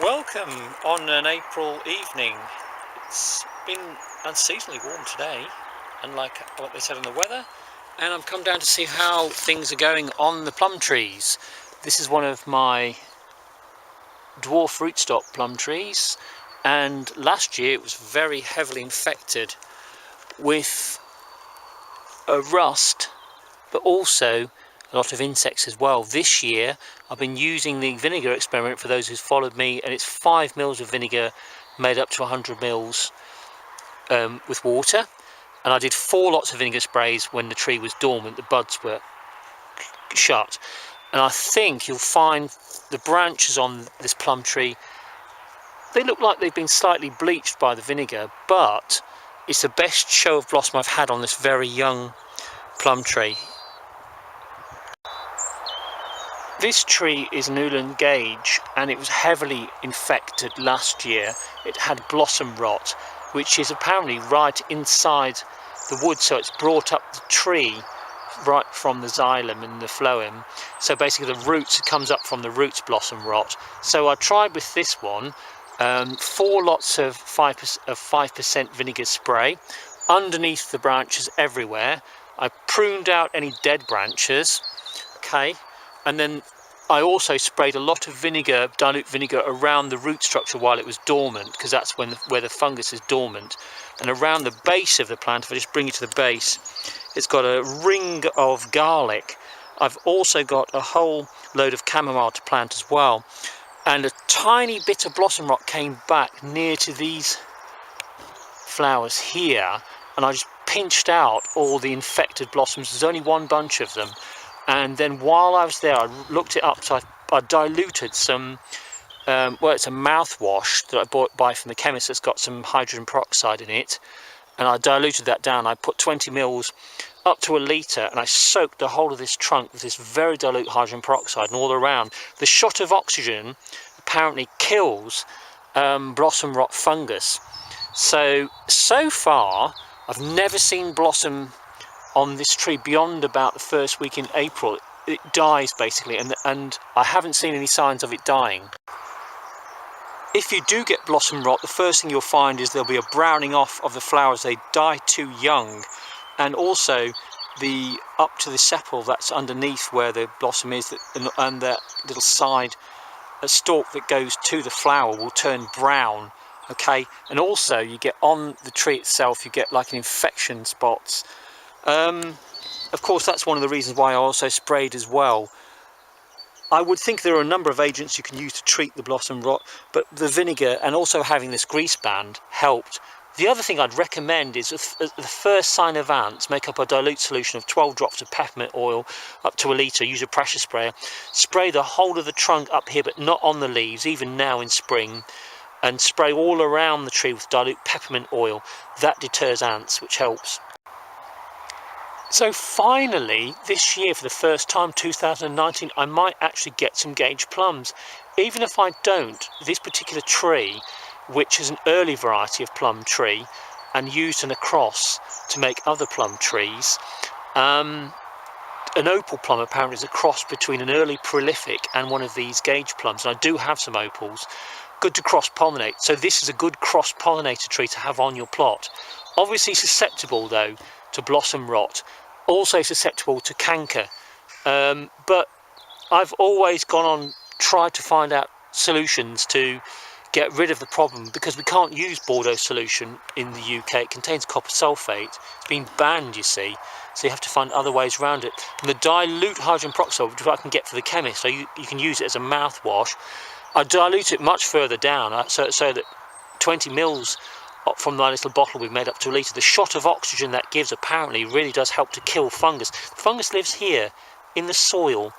Welcome on an April evening. It's been unseasonably warm today, unlike what they said in the weather, and I've come down to see how things are going on the plum trees. This is one of my dwarf rootstock plum trees, and last year it was very heavily infected with a rust, but also a lot of insects as well. This year I've been using the vinegar experiment for those who've followed me, and it's 5 mils of vinegar made up to 100 mils with water, and I did 4 lots of vinegar sprays when the tree was dormant, the buds were shut. And I think you'll find the branches on this plum tree, they look like they've been slightly bleached by the vinegar, but it's the best show of blossom I've had on this very young plum tree. This tree is an Ulan gage, and it was heavily infected last year. It had blossom rot, which is apparently right inside the wood, so it's brought up the tree right from the xylem and the phloem. So basically the roots, it comes up from the roots, blossom rot. So I tried with this one 4 lots of 5% vinegar spray underneath the branches everywhere. I pruned out any dead branches, okay, and then I also sprayed a lot of vinegar, dilute vinegar, around the root structure while it was dormant, because that's where the fungus is dormant. And around the base of the plant, if I just bring you to the base, it's got a ring of garlic. I've also got a whole load of chamomile to plant as well. And a tiny bit of blossom rot came back near to these flowers here, and I just pinched out all the infected blossoms. There's only one bunch of them. And then while I was there, I looked it up, so I diluted some, well, it's a mouthwash that I buy from the chemist that's got some hydrogen peroxide in it, and I diluted that down. I put 20 mils up to a litre, and I soaked the whole of this trunk with this very dilute hydrogen peroxide, and all around. The shot of oxygen apparently kills blossom rot fungus. So far, I've never seen blossom on this tree beyond about the first week in April. It dies basically, and I haven't seen any signs of it dying. If you do get blossom rot, the first thing you'll find is there'll be a browning off of the flowers. They die too young, and also the up to the sepal that's underneath where the blossom is, and that little side stalk that goes to the flower will turn brown, okay. And also you get on the tree itself, you get like an infection spots. Of course, that's one of the reasons why I also sprayed as well. I would think there are a number of agents you can use to treat the blossom rot, but the vinegar and also having this grease band helped. The other thing I'd recommend is the first sign of ants, make up a dilute solution of 12 drops of peppermint oil up to a litre, use a pressure sprayer. Spray the whole of the trunk up here, but not on the leaves, even now in spring, and spray all around the tree with dilute peppermint oil. That deters ants, which helps. So finally, this year, for the first time, 2019, I might actually get some gage plums. Even if I don't, this particular tree, which is an early variety of plum tree and used in a cross to make other plum trees, an opal plum apparently is a cross between an early prolific and one of these gage plums, and I do have some opals. Good to cross-pollinate, so this is a good cross-pollinator tree to have on your plot. Obviously susceptible, though, to blossom rot, also susceptible to canker, but I've always gone on, tried to find out solutions to get rid of the problem, because we can't use Bordeaux solution in the UK. It contains copper sulfate. It's been banned, you see, so you have to find other ways around it. And the dilute hydrogen peroxide, which I can get for the chemist, so you can use it as a mouthwash. I dilute it much further down, so that 20 mils from my little bottle we've made up to a litre. The shot of oxygen that gives apparently really does help to kill fungus. The fungus lives here in the soil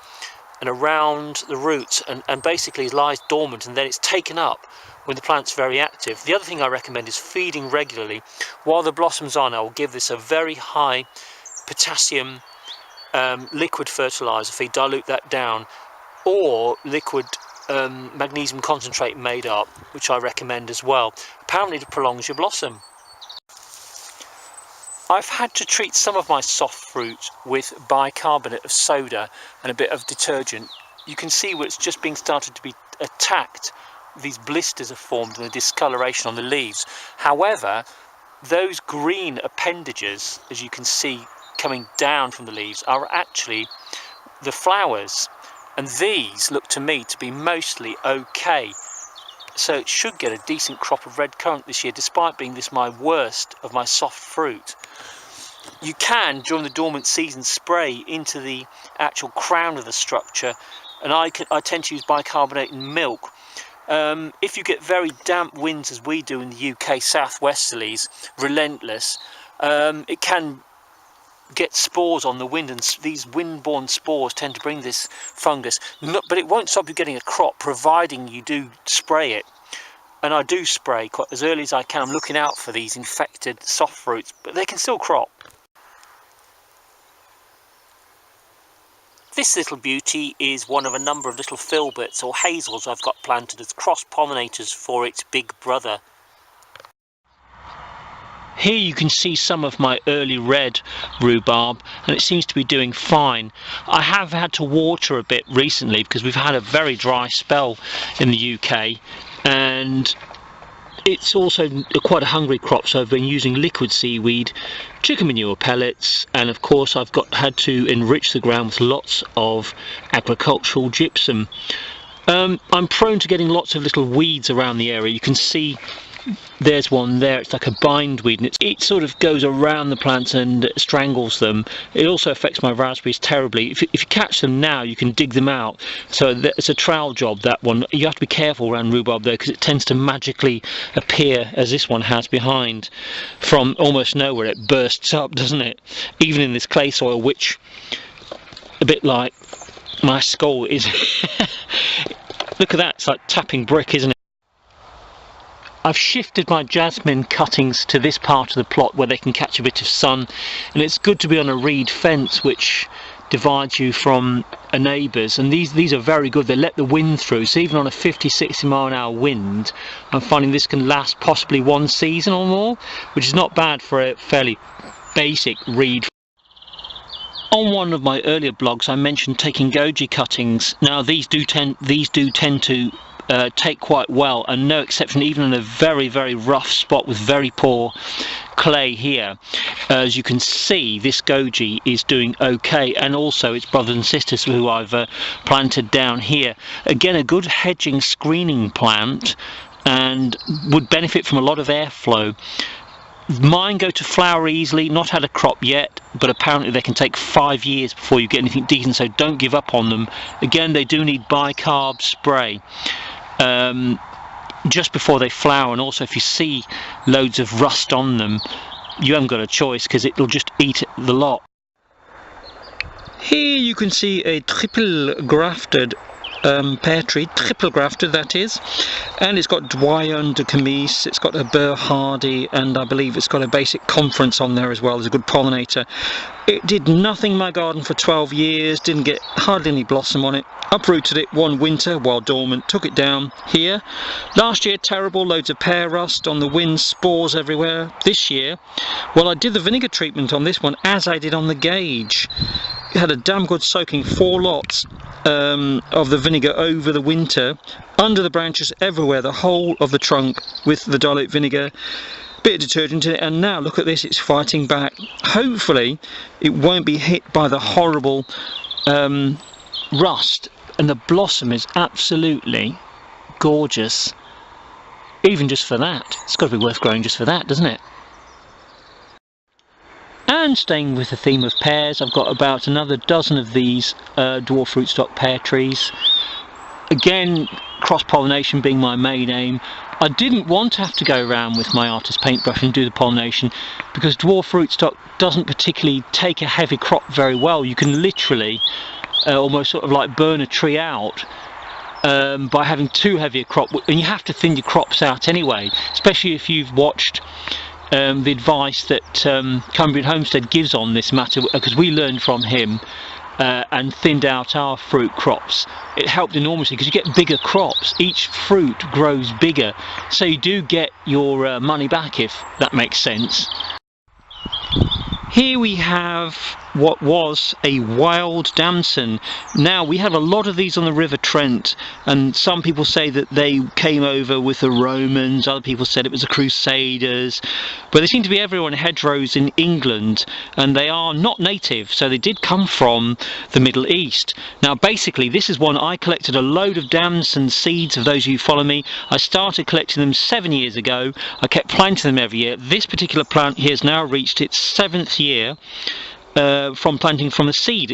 and around the roots, and basically lies dormant, and then it's taken up when the plant's very active. The other thing I recommend is feeding regularly. While the blossom's on, I will give this a very high potassium liquid fertiliser feed, dilute that down, or liquid magnesium concentrate made up, which I recommend as well. Apparently it prolongs your blossom. I've had to treat some of my soft fruit with bicarbonate of soda and a bit of detergent. You can see where it's just being started to be attacked these blisters have formed and the discoloration on the leaves. However, those green appendages, as you can see coming down from the leaves, are actually the flowers, and these look to me to be mostly okay. So it should get a decent crop of red currant this year, despite being this my worst of my soft fruit. You can, during the dormant season, spray into the actual crown of the structure, and I tend to use bicarbonate and milk. If you get very damp winds, as we do in the UK, southwesterlies, relentless, it can get spores on the wind, and these wind-borne spores tend to bring this fungus. But it won't stop you getting a crop, providing you do spray it. And I do spray quite as early as I can. I'm looking out for these infected soft fruits, but they can still crop. This little beauty is one of a number of little filberts or hazels I've got planted as cross-pollinators for its big brother. Here you can see some of my early red rhubarb, and it seems to be doing fine. I have had to water a bit recently because we've had a very dry spell in the UK, and it's also quite a hungry crop, so I've been using liquid seaweed, chicken manure pellets, and of course I've had to enrich the ground with lots of agricultural gypsum. I'm prone to getting lots of little weeds around the area. You can see there's one there. It's like a bindweed, and it sort of goes around the plants and strangles them. It also affects my raspberries terribly. If you catch them now, you can dig them out. So it's a trowel job, that one. You have to be careful around rhubarb though, because it tends to magically appear, as this one has behind, from almost nowhere. It bursts up, doesn't it? Even in this clay soil, which, a bit like my skull is. Look at that, it's like tapping brick, isn't it? I've shifted my jasmine cuttings to this part of the plot where they can catch a bit of sun, and it's good to be on a reed fence which divides you from a neighbour's, and these are very good. They let the wind through, so even on a 50-60 mile an hour wind, I'm finding this can last possibly one season or more, which is not bad for a fairly basic reed. On one of my earlier blogs I mentioned taking goji cuttings. Now these do tend to take quite well, and no exception, even in a very rough spot with very poor clay here. As you can see, this goji is doing okay, and also its brothers and sisters who I've planted down here. Again, a good hedging screening plant, and would benefit from a lot of airflow. Mine go to flower easily, not had a crop yet, but apparently they can take 5 years before you get anything decent, so don't give up on them. Again, they do need bicarb spray just before they flower, and also if you see loads of rust on them, you haven't got a choice, because it'll just eat the lot. Here you can see a triple grafted pear tree, triple grafted that is, and it's got Doyen de Camise, it's got a Burr Hardy, and I believe it's got a basic conference on there as well. There's a good pollinator. It did nothing in my garden for 12 years, didn't get hardly any blossom on it. Uprooted it one winter while dormant, took it down here. Last year, terrible, loads of pear rust on the wind, spores everywhere. This year, well, I did the vinegar treatment on this one as I did on the gauge. It had a damn good soaking, 4 lots of the vinegar over the winter, under the branches everywhere, the whole of the trunk with the dilute vinegar, bit of detergent in it, and now look at this, it's fighting back. Hopefully it won't be hit by the horrible rust, and the blossom is absolutely gorgeous. Even just for that, it's got to be worth growing just for that, doesn't it? And staying with the theme of pears, I've got about another dozen of these dwarf rootstock pear trees. Again, cross-pollination being my main aim. I didn't want to have to go around with my artist paintbrush and do the pollination, because dwarf rootstock doesn't particularly take a heavy crop very well. You can literally almost sort of like burn a tree out by having too heavy a crop, and you have to thin your crops out anyway, especially if you've watched the advice that Cumbrian Homestead gives on this matter, because we learned from him and thinned out our fruit crops. It helped enormously because you get bigger crops, each fruit grows bigger, so you do get your money back, if that makes sense. Here we have what was a wild damson. Now, we have a lot of these on the River Trent, and some people say that they came over with the Romans, other people said it was the Crusaders, but they seem to be everywhere in hedgerows in England, and they are not native, so they did come from the Middle East. Now basically this is one I collected a load of damson seeds. Of those of you who follow me, I started collecting them 7 years ago. I kept planting them every year. This particular plant here has now reached its 7th year from planting from a seed.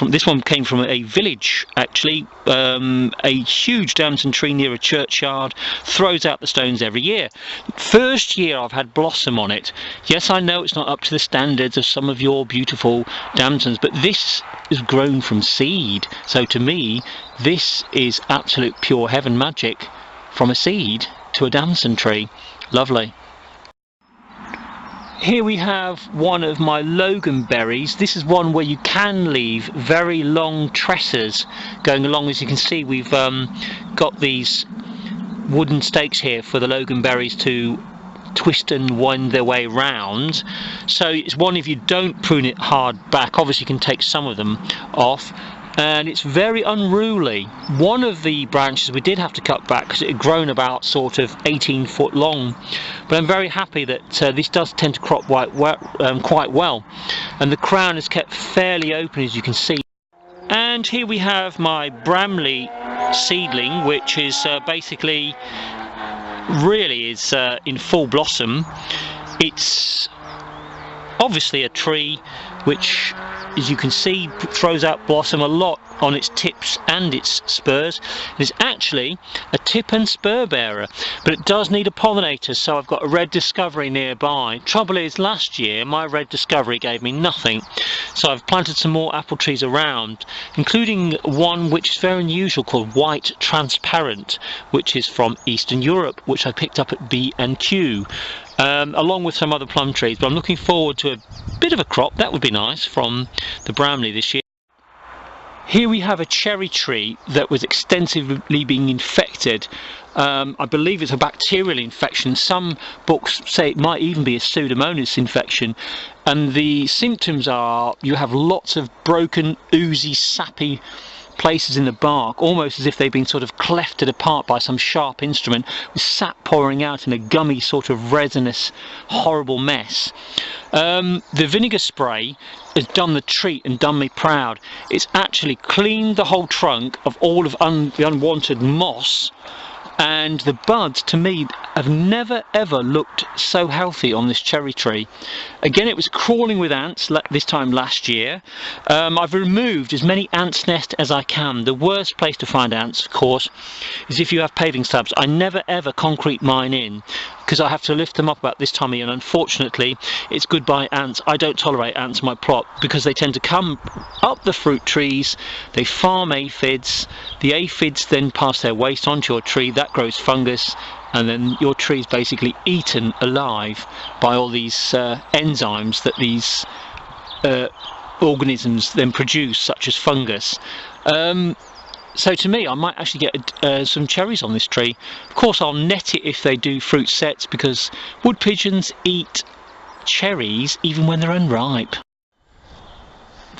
This one came from a village actually, a huge damson tree near a churchyard, throws out the stones every year. First year I've had blossom on it. Yes, I know it's not up to the standards of some of your beautiful damsons, but this is grown from seed, so to me this is absolute pure heaven magic, from a seed to a damson tree. Lovely. Here we have one of my loganberries. This is one where you can leave very long tresses going along. As you can see, we've got these wooden stakes here for the loganberries to twist and wind their way round. So it's one, if you don't prune it hard back, obviously you can take some of them off, and it's very unruly. One of the branches we did have to cut back because it had grown about sort of 18 foot long, but I'm very happy that this does tend to crop quite well, and the crown is kept fairly open, as you can see. And here we have my Bramley seedling, which is basically really is in full blossom. It's obviously a tree which, as you can see, throws out blossom a lot on its tips and its spurs. It's actually a tip and spur bearer, but it does need a pollinator, so I've got a red discovery nearby. Trouble is, last year my red discovery gave me nothing, so I've planted some more apple trees around, including one which is very unusual called white transparent, which is from Eastern Europe, which I picked up at B&Q. Along with some other plum trees, but I'm looking forward to a bit of a crop. That would be nice from the Bramley this year. Here we have a cherry tree that was extensively being infected. I believe it's a bacterial infection. Some books say it might even be a Pseudomonas infection, and the symptoms are you have lots of broken, oozy, sappy places in the bark, almost as if they've been sort of clefted apart by some sharp instrument, with sap pouring out in a gummy sort of resinous horrible mess. The vinegar spray has done the treat and done me proud. It's actually cleaned the whole trunk of all of the unwanted moss, and the buds to me have never ever looked so healthy on this cherry tree. Again, it was crawling with ants this time last year. I've removed as many ants' nests as I can. The worst place to find ants, of course, is if you have paving slabs. I never ever concrete mine in, because I have to lift them up about this time of year, and unfortunately it's goodbye ants. I don't tolerate ants in my plot because they tend to come up the fruit trees, they farm aphids, the aphids then pass their waste onto your tree, that grows fungus, and then your tree is basically eaten alive by all these enzymes that these organisms then produce, such as fungus. So to me, I might actually get some cherries on this tree. Of course, I'll net it if they do fruit sets, because wood pigeons eat cherries even when they're unripe.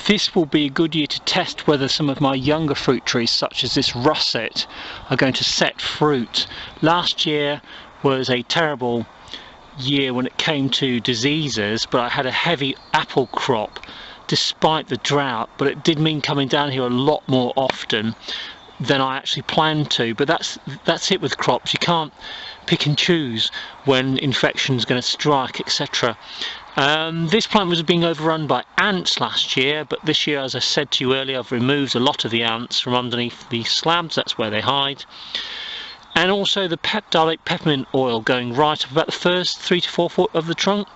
This will be a good year to test whether some of my younger fruit trees, such as this russet, are going to set fruit. Last year was a terrible year when it came to diseases, but I had a heavy apple crop despite the drought, but it did mean coming down here a lot more often than I actually planned to. But that's it with crops. You can't pick and choose when infection's going to strike, etc. This plant was being overrun by ants last year, but this year, as I said to you earlier, I've removed a lot of the ants from underneath the slabs. That's where they hide. And also the dilate peppermint oil going right up about the first 3 to 4 foot of the trunk.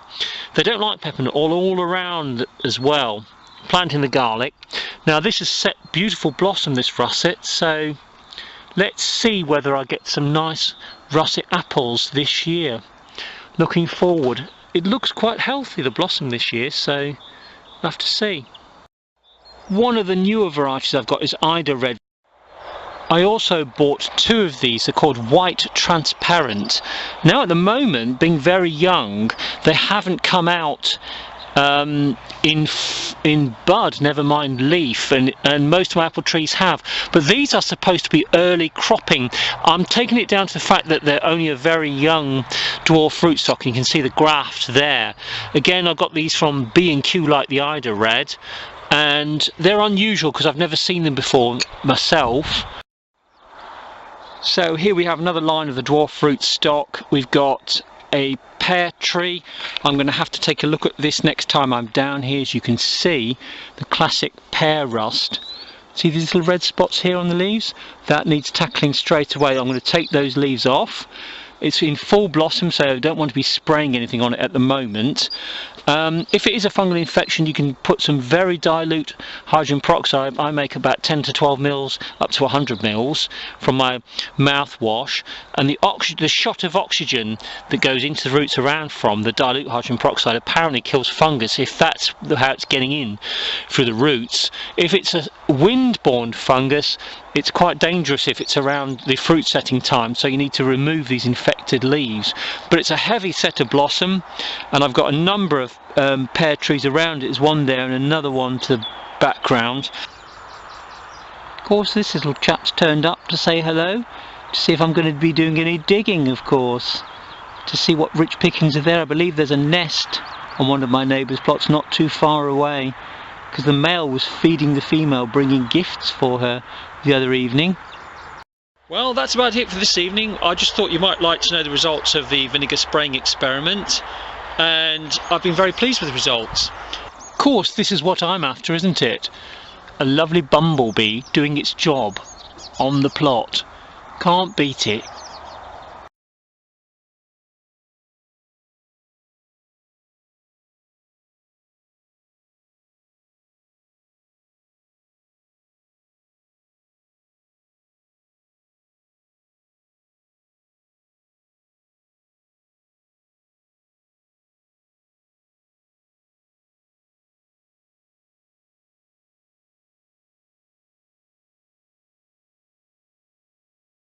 They don't like peppermint oil all around as well. Planting the garlic. Now this has set beautiful blossom, this russet, so let's see whether I get some nice russet apples this year. Looking forward. It looks quite healthy, the blossom this year, so we'll have to see. One of the newer varieties I've got is Ida Red. I also bought 2 of these. They're called White Transparent. Now at the moment, being very young, they haven't come out in bud, never mind leaf, and most of my apple trees have. But these are supposed to be early cropping. I'm taking it down to the fact that they're only a very young dwarf rootstock. You can see the graft there. Again, I got these from B&Q like the Ida Red, and they're unusual because I've never seen them before myself. So here we have another line of the dwarf fruit stock. We've got a pear tree. I'm going to have to take a look at this next time I'm down here. As you can see, the classic pear rust. See these little red spots here on the leaves? That needs tackling straight away. I'm going to take those leaves off. It's in full blossom, so I don't want to be spraying anything on it at the moment. If it is a fungal infection, you can put some very dilute hydrogen peroxide. I make about 10 to 12 mils up to 100 mils from my mouthwash, and the shot of oxygen that goes into the roots around from the dilute hydrogen peroxide apparently kills fungus if that's how it's getting in through the roots. If it's a wind-borne fungus, it's quite dangerous if it's around the fruit setting time, so you need to remove these infected leaves. But it's a heavy set of blossom, and I've got a number of pear trees around it. There's one there and another one to the background. Of course, this little chap's turned up to say hello, to see if I'm going to be doing any digging, of course, to see what rich pickings are there. I believe there's a nest on one of my neighbour's plots not too far away, because the male was feeding the female, bringing gifts for her the other evening. Well, that's about it for this evening. I just thought you might like to know the results of the vinegar spraying experiment, and I've been very pleased with the results. Of course, this is what I'm after, isn't it? A lovely bumblebee doing its job on the plot. Can't beat it.